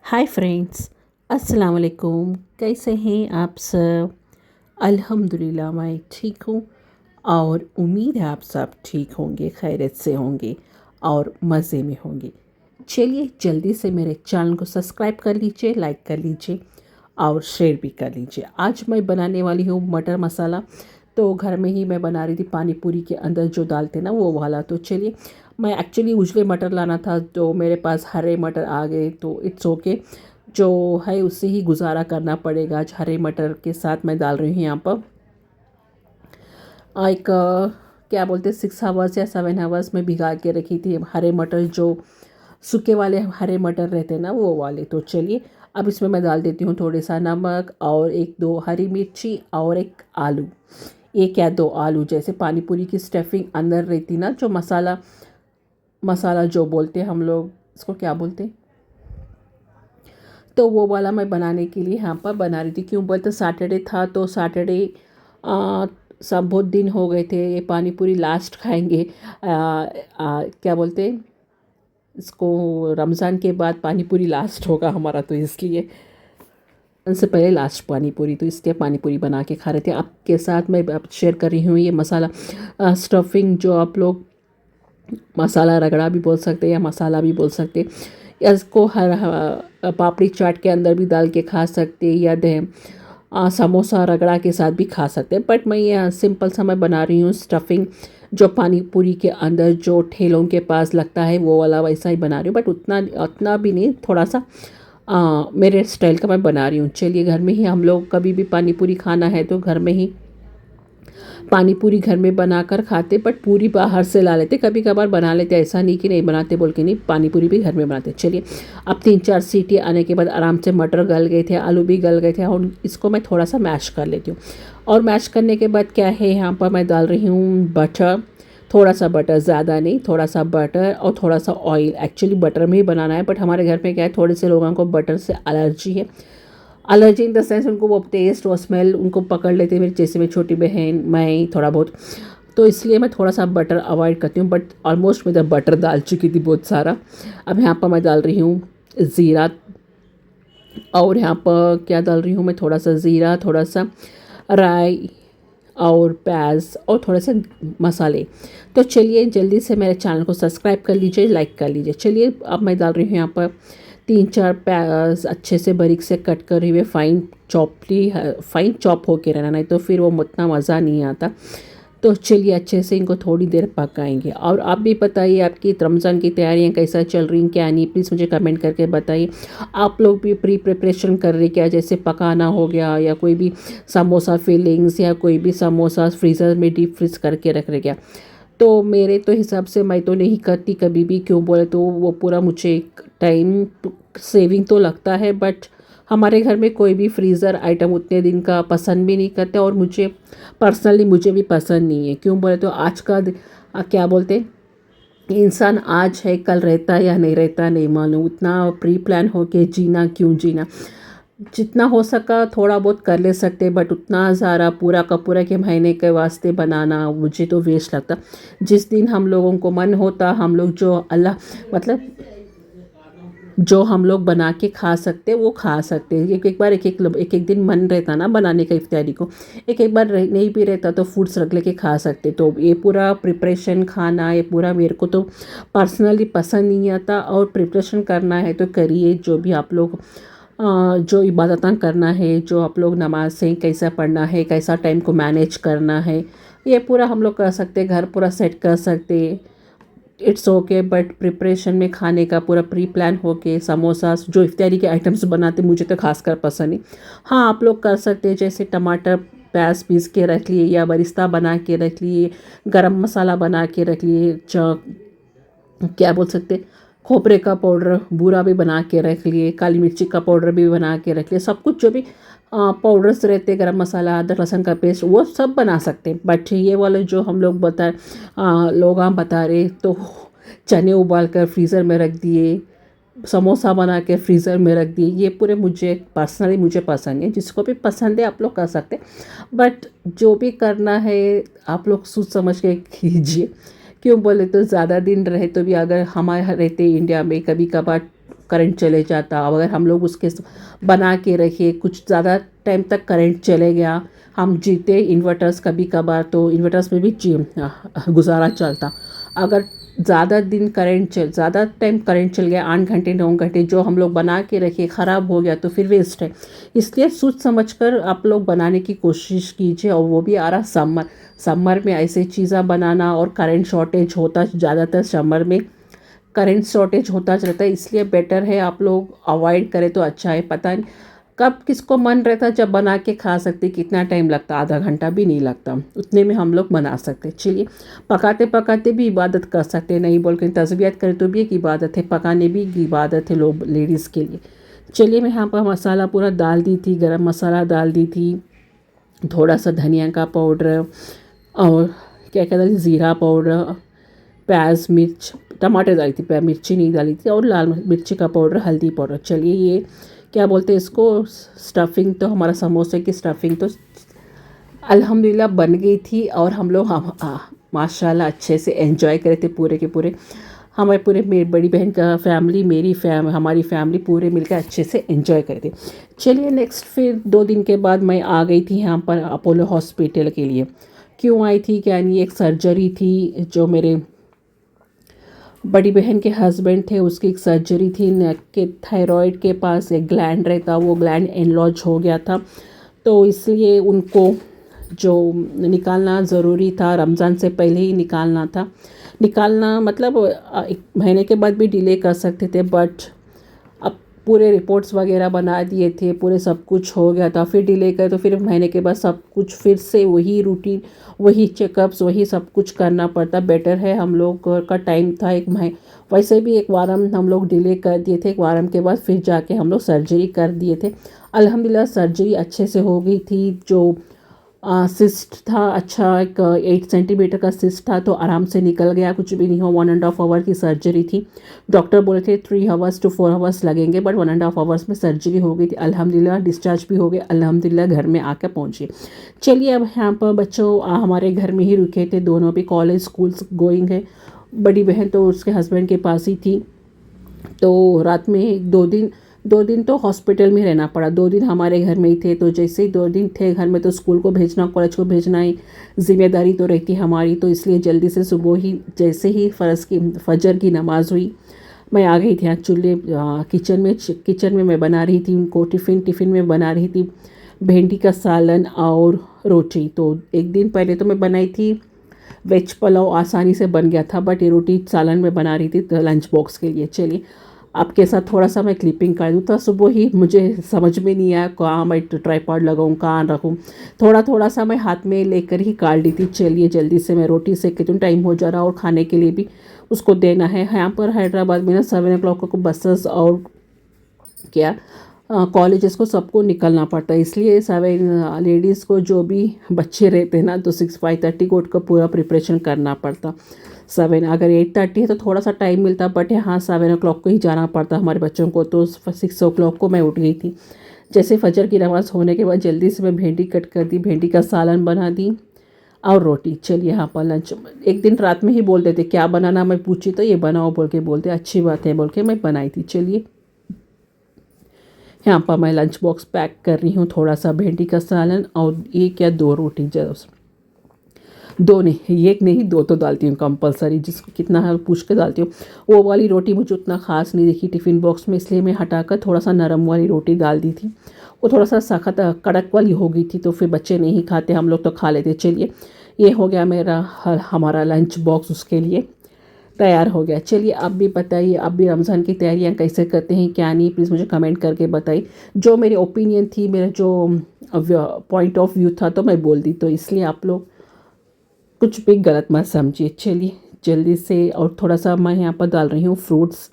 Hi friends, अस्सलाम वालेकुम। कैसे हैं आप सब? अल्हम्दुलिल्लाह मैं ठीक हूँ और उम्मीद है आप सब ठीक होंगे, खैरियत से होंगे और मज़े में होंगे। चलिए जल्दी से मेरे चैनल को सब्सक्राइब कर लीजिए, लाइक कर लीजिए और शेयर भी कर लीजिए। आज मैं बनाने वाली हूँ मटर मसाला। तो घर में ही मैं बना रही थी, पानी पूरी के अंदर जो डालते ना वो वाला। तो चलिए, मैं एक्चुअली उजले मटर लाना था तो मेरे पास हरे मटर आ गए, तो इट्स ओके, जो है उससे ही गुजारा करना पड़ेगा। आज हरे मटर के साथ मैं डाल रही हूँ यहाँ पर एक क्या बोलते हैं 6 आवर्स या 7 आवर्स में भिगा के रखी थी हरे मटर, जो सूखे वाले हरे मटर रहते हैं ना वो वाले। तो चलिए, अब इसमें मैं डाल देती हूँ थोड़े सा नमक और एक दो हरी मिर्ची और एक आलू, एक या दो आलू। जैसे पानी पूरी की स्टफिंग अंदर रहती ना, जो मसाला मसाला जो बोलते हैं हम लोग, इसको क्या बोलते हैं, तो वो वाला मैं बनाने के लिए यहाँ पर बना रही थी। क्यों बोलते, सैटरडे था तो सैटरडे सब बहुत दिन हो गए थे, ये पानी पूरी लास्ट खाएंगे। क्या बोलते हैं इसको, रमज़ान के बाद पानी पूरी लास्ट होगा हमारा, तो इसलिए उनसे पहले लास्ट पानी पूरी, तो इसलिए पानी पूरी बना के खा रहे थे। आपके साथ मैं अब शेयर कर रही हूँ ये मसाला स्टफिंग, जो आप लोग मसाला रगड़ा भी बोल सकते हैं या मसाला भी बोल सकते हैं, या इसको हर पापड़ी चाट के अंदर भी डाल के खा सकते हैं, या समोसा रगड़ा के साथ भी खा सकते हैं। बट मैं ये सिंपल सा मैं बना रही हूँ स्टफिंग, जो पानी पूरी के अंदर जो ठेलों के पास लगता है वो वाला वैसा ही बना रही हूँ। बट उतना उतना भी नहीं, थोड़ा सा मेरे स्टाइल का मैं बना रही हूँ। चलिए, घर में ही हम लोग कभी भी पानी पूरी खाना है तो घर में ही पानी पूरी घर में बनाकर खाते, बट पूरी बाहर से ला लेते, कभी कभार बना लेते, ऐसा नहीं कि नहीं बनाते बोल के नहीं, पानी पूरी भी घर में बनाते। चलिए, अब 3-4 सीटी आने के बाद आराम से मटर गल गए थे, आलू भी गल गए थे, और इसको मैं थोड़ा सा मैश कर लेती हूँ। और मैश करने के बाद क्या है, यहाँ पर मैं डाल रही हूँ बटर, थोड़ा सा बटर, ज़्यादा नहीं, थोड़ा सा बटर और थोड़ा सा ऑयल। एक्चुअली बटर में ही बनाना है, बट हमारे घर में क्या है, थोड़े से लोगों को बटर से एलर्जी है। एलर्जी इन द सेंस, उनको वो टेस्ट और स्मेल उनको पकड़ लेते हैं, मेरी जैसे मेरी छोटी बहन, मैं थोड़ा बहुत, तो इसलिए मैं थोड़ा सा बटर अवॉइड करती हूँ। बट ऑलमोस्ट मैं जब बटर डाल चुकी थी बहुत सारा। अब यहाँ पर मैं डाल रही हूँ ज़ीरा, और यहाँ पर क्या डाल रही हूँ मैं, थोड़ा सा ज़ीरा, थोड़ा सा राई और प्याज और थोड़े से मसाले। तो चलिए, जल्दी से मेरे चैनल को सब्सक्राइब कर लीजिए, लाइक कर लीजिए। चलिए, अब मैं डाल रही हूँ यहाँ पर 3-4 प्याज अच्छे से बारीक से कट करे हुए, फाइन चॉप होके रहना, नहीं तो फिर वो उतना मज़ा नहीं आता। तो चलिए, अच्छे से इनको थोड़ी देर पकाएंगे। और आप भी बताइए, आपकी रमज़ान की तैयारियां कैसा चल रही हैं, क्या नहीं, प्लीज़ मुझे कमेंट करके बताइए। आप लोग भी प्रिपरेशन कर रहे क्या, जैसे पकाना हो गया, या कोई भी समोसा फिलिंग्स, या कोई भी समोसा फ्रीज़र में डीप फ्रीज करके रख रहे क्या। तो मेरे तो हिसाब से मैं तो नहीं करती कभी भी, क्यों बोले तो वो पूरा मुझे टाइम सेविंग तो लगता है, बट हमारे घर में कोई भी फ्रीज़र आइटम उतने दिन का पसंद भी नहीं करते, और मुझे पर्सनली मुझे भी पसंद नहीं है। क्यों बोले तो आज का क्या बोलते, इंसान आज है कल रहता है या नहीं रहता नहीं मालूम, उतना प्री प्लान हो के जीना क्यों जीना। जितना हो सका थोड़ा बहुत कर ले सकते, बट उतना ज़्यादा पूरा का पूरा के महीने के वास्ते बनाना मुझे तो वेस्ट लगता। जिस दिन हम लोगों को मन होता, हम लोग जो अल्लाह मतलब जो हम लोग बना के खा सकते वो खा सकते हैं। एक एक बार एक एक दिन मन रहता ना बनाने का इफ्तारी को, एक एक बार नहीं भी रहता तो फूड्स रख लेके खा सकते। तो ये पूरा प्रिपरेशन खाना, ये पूरा मेरे को तो पर्सनली पसंद नहीं आता। और प्रिपरेशन करना है तो करिए, जो भी आप लोग जो इबादतें करना है, जो आप लोग नमाज़ें कैसा पढ़ना है, कैसा टाइम को मैनेज करना है, ये पूरा हम लोग कर सकते, घर पूरा सेट कर सकते, इट्स ओके। बट प्रिपरेशन में खाने का पूरा प्री प्लान हो के समोसा जो इफ्तारी के आइटम्स बनाते मुझे तो खासकर पसंद नहीं। हाँ, आप लोग कर सकते हैं, जैसे टमाटर प्याज पीस के रख लिए, या बरिस्ता बना के रख लिए, गरम मसाला बना के रख लिए, क्या बोल सकते, खोपरे का पाउडर बूरा भी बना के रख लिए, काली मिर्ची का पाउडर भी बना के रख लिए, सब कुछ जो भी पाउडर्स रहते, गरम मसाला, अदरक लहसुन का पेस्ट, वो सब बना सकते हैं। बट ये वाले जो हम लोग लोग हम बता रहे, तो चने उबाल कर फ्रीज़र में रख दिए, समोसा बना के फ्रीज़र में रख दिए, ये पूरे मुझे पर्सनली मुझे पसंद है। जिसको भी पसंद है आप लोग कर सकते हैं, बट जो भी करना है आप लोग सोच समझ के कीजिए। क्यों बोले तो ज़्यादा दिन रहे तो भी, अगर हमारे रहते इंडिया में कभी कभार करंट चले जाता। अब अगर हम लोग उसके बना के रखे कुछ ज़्यादा टाइम तक करंट चले गया, हम जीते इन्वर्टर्स कभी कभार, तो इन्वर्टर्स में भी गुजारा चलता। अगर ज़्यादा टाइम करंट चल गया, 8 घंटे 9 घंटे, जो हम लोग बना के रखे ख़राब हो गया तो फिर वेस्ट है। इसलिए सोच समझ कर आप लोग बनाने की कोशिश कीजिए। और वो भी आ रहा समर में ऐसे चीज़ें बनाना, और करंट शॉर्टेज होता, ज़्यादातर समर में करंट शॉर्टेज होता रहता है, इसलिए बेटर है आप लोग अवॉइड करें तो अच्छा है। पता नहीं कब किसको मन रहता जब बना के खा सकते, कितना टाइम लगता, आधा घंटा भी नहीं लगता, उतने में हम लोग बना सकते। चलिए, पकाते पकाते भी इबादत कर सकते, नहीं बोल के तस्बीयत करें तो भी एक इबादत है, पकाने भी एक इबादत है लोग लेडीज़ के लिए। चलिए, मैं यहाँ पर मसाला पूरा डाल दी थी, गरम मसाला डाल दी थी, थोड़ा सा धनिया का पाउडर, और क्या कहते हैं ज़ीरा पाउडर, प्याज मिर्च, टमाटर डाली थी, मिर्ची नहीं डाली थी, और लाल मिर्ची का पाउडर, हल्दी पाउडर। चलिए, ये क्या बोलते हैं इसको, स्टफिंग, तो हमारा समोसे की स्टफिंग तो अल्हम्दुलिल्लाह बन गई थी। और हम लोग माशाल्लाह अच्छे से एंजॉय करे थे पूरे के पूरे। हमारे पूरे, मेरी बड़ी बहन का फैमिली, हमारी फैमिली पूरे मिलकर अच्छे से एंजॉय करे थे। चलिए, नेक्स्ट फिर 2 दिन के बाद मैं आ गई थी यहाँ पर अपोलो हॉस्पिटल के लिए। क्यों आई थी क्या नहीं, एक सर्जरी थी, जो मेरे बड़ी बहन के हस्बैंड थे, उसकी एक सर्जरी थी। नेक के थायराइड के पास एक ग्लैंड रहता, वो ग्लैंड एनलॉज हो गया था, तो इसलिए उनको जो निकालना ज़रूरी था, रमज़ान से पहले ही निकालना था। निकालना मतलब 1 महीने के बाद भी डिले कर सकते थे, बट अब पूरे रिपोर्ट्स वगैरह बना दिए थे, पूरे सब कुछ हो गया था, फिर डिले कर, तो फिर महीने के बाद सब कुछ फिर से वही रूटीन, वही चेकअप्स, वही सब कुछ करना पड़ता। बेटर है, हम लोग का टाइम था 1 महीने, वैसे भी 1 वारम हम लोग डिले कर दिए थे, 1 वारम के बाद फिर जाके हम लोग सर्जरी कर दिए थे। अल्हम्दुलिल्लाह सर्जरी अच्छे से हो गई थी। जो सिस्ट था, अच्छा एक 8 सेंटीमीटर का सिस्ट था, तो आराम से निकल गया, कुछ भी नहीं हो। 1.5 आवर की सर्जरी थी। डॉक्टर बोले थे 3 आवर्स to 4 आवर्स लगेंगे, बट 1.5 आवर्स में सर्जरी हो गई थी। अल्हम्दुलिल्लाह डिस्चार्ज भी हो गए, अल्हम्दुलिल्लाह घर में आकर पहुँचे। चलिए, अब यहाँ पर बच्चों हमारे घर में ही रुके थे, दोनों भी कॉलेज स्कूल्स गोइंग है। बड़ी बहन तो उसके हस्बैंड के पास ही थी, तो रात में 2 दिन तो हॉस्पिटल में रहना पड़ा, 2 दिन हमारे घर में ही थे। तो जैसे ही 2 दिन थे घर में, तो स्कूल को भेजना, कॉलेज को भेजना ही जिम्मेदारी तो रहती हमारी, तो इसलिए जल्दी से सुबह ही जैसे ही फजर की नमाज़ हुई, मैं आ गई थी यहाँ किचन में मैं बना रही थी उनको टिफ़िन में बना रही थी भिंडी का सालन और रोटी। तो 1 दिन पहले तो मैं बनाई थी वेज पुलाव, आसानी से बन गया था, बट ये रोटी सालन में बना रही थी तो लंच बॉक्स के लिए। चलिए, आपके साथ थोड़ा सा मैं क्लिपिंग कर दूँ। तो सुबह ही मुझे समझ में नहीं आया कहाँ मैं ट्राइपॉड लगाऊँ, कहाँ रखूँ, थोड़ा सा मैं हाथ में लेकर ही काट ली थी। चलिए, जल्दी से मैं रोटी सेक के, तुम टाइम हो जा रहा, और खाने के लिए भी उसको देना है। यहाँ पर हैदराबाद में ना 7 o'clock को बसेस और क्या कॉलेजेस को सबको निकलना पड़ता है, इसलिए 7 लेडीज़ को जो भी बच्चे रहते हैं ना, तो 5:30 को उठकर पूरा प्रिपरेशन करना पड़ता। 7 अगर 8:30 है तो थोड़ा सा टाइम मिलता, बट यहाँ 7 o'clock को ही जाना पड़ता हमारे बच्चों को। तो 6 o'clock को मैं उठ गई थी। जैसे फजर की नमाज़ होने के बाद जल्दी से मैं भिंडी कट कर दी, भिंडी का सालन बना दी और रोटी। चलिए, यहाँ पर लंच, एक दिन रात में ही बोल देते क्या बनाना, मैं पूछी तो ये बनाओ बोल के बोलते, अच्छी बात है बोल के मैं बनाई थी। चलिए, यहाँ पर मैं लंच बॉक्स पैक कर रही हूँ, थोड़ा सा भिंडी का सालन और 1 या 2 रोटी, 2 नहीं, 1 नहीं 2 तो डालती हूँ कंपलसरी, जिसको कितना है पूछ के डालती हूँ। वो वाली रोटी मुझे उतना ख़ास नहीं दिखी टिफ़िन बॉक्स में, इसलिए मैं हटाकर थोड़ा सा नरम वाली रोटी डाल दी थी। वो थोड़ा सा सख्त कड़क वाली हो गई थी, तो फिर बच्चे नहीं खाते, हम लोग तो खा लेते। चलिए, ये हो गया हमारा लंच बॉक्स उसके लिए तैयार हो गया। चलिए, आप भी बताइए, आप भी रमज़ान की तैयारियां कैसे करते हैं क्या नहीं, प्लीज़ मुझे कमेंट करके बताइए। जो मेरी ओपिनियन थी, मेरा जो पॉइंट ऑफ व्यू था, तो मैं बोल दी, तो इसलिए आप लोग कुछ भी गलत मत समझिए। चलिए, जल्दी से, और थोड़ा सा मैं यहाँ पर डाल रही हूँ फ्रूट्स,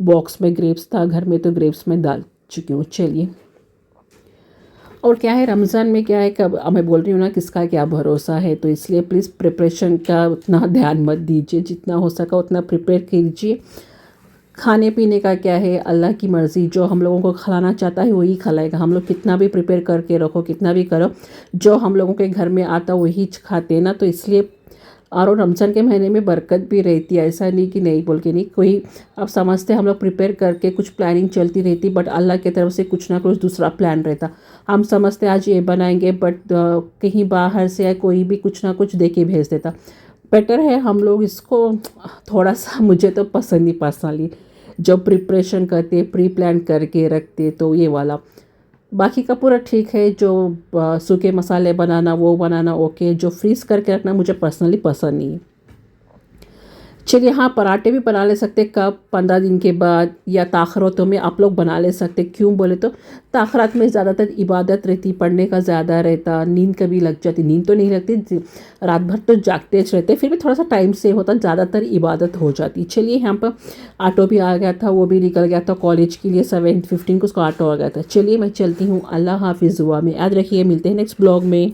बॉक्स में ग्रेप्स था घर में, तो ग्रेप्स में डाल चुकी हूँ। चलिए, और क्या है रमज़ान में, क्या है कब मैं बोल रही हूँ ना, किसका क्या भरोसा है, तो इसलिए प्लीज़ प्रिपरेशन का उतना ध्यान मत दीजिए, जितना हो सका उतना प्रिपेयर कीजिए। खाने पीने का क्या है, अल्लाह की मर्ज़ी, जो हम लोगों को खिलाना चाहता है वही खिलाएगा। हम लोग कितना भी प्रिपेयर करके रखो, कितना भी करो, जो हम लोगों के घर में आता वही खाते हैं ना, तो इसलिए और रमज़ान के महीने में बरकत भी रहती है, ऐसा नहीं कि नहीं बोल के नहीं कोई। अब समझते हम लोग प्रिपेयर करके कुछ प्लानिंग चलती रहती, बट अल्लाह की तरफ से कुछ ना कुछ दूसरा प्लान रहता। हम समझते आज ये बनाएंगे, बट कहीं बाहर से या कोई भी कुछ ना कुछ दे के भेज देता। बेटर है हम लोग इसको थोड़ा सा, मुझे तो पसंद नहीं पर्सनली, जब प्रिपरेशन करते प्री प्लान करके रखते तो ये वाला। बाकी का पूरा ठीक है, जो सूखे मसाले बनाना वो बनाना ओके, जो फ्रीज करके रखना मुझे पर्सनली पसंद नहीं है। चलिए हाँ, पराठे भी बना ले सकते कब, 15 दिन के बाद या ताख़रातों में आप लोग बना ले सकते। क्यों बोले तो ताख़रात में ज़्यादातर इबादत रहती, पढ़ने का ज़्यादा रहता, नींद कभी लग जाती, नींद तो नहीं लगती, रात भर तो जागते रहते, फिर भी थोड़ा सा टाइम सेव होता, ज़्यादातर इबादत हो जाती। चलिए यहाँ पर ऑटो भी आ गया था, वो भी निकल गया था कॉलेज के लिए, 7:15 को उसका ऑटो आ गया था। चलिए मैं चलती हूँ, अल्लाह हाफिज़, दुआ में याद रखिए, मिलते हैं नेक्स्ट ब्लॉग में।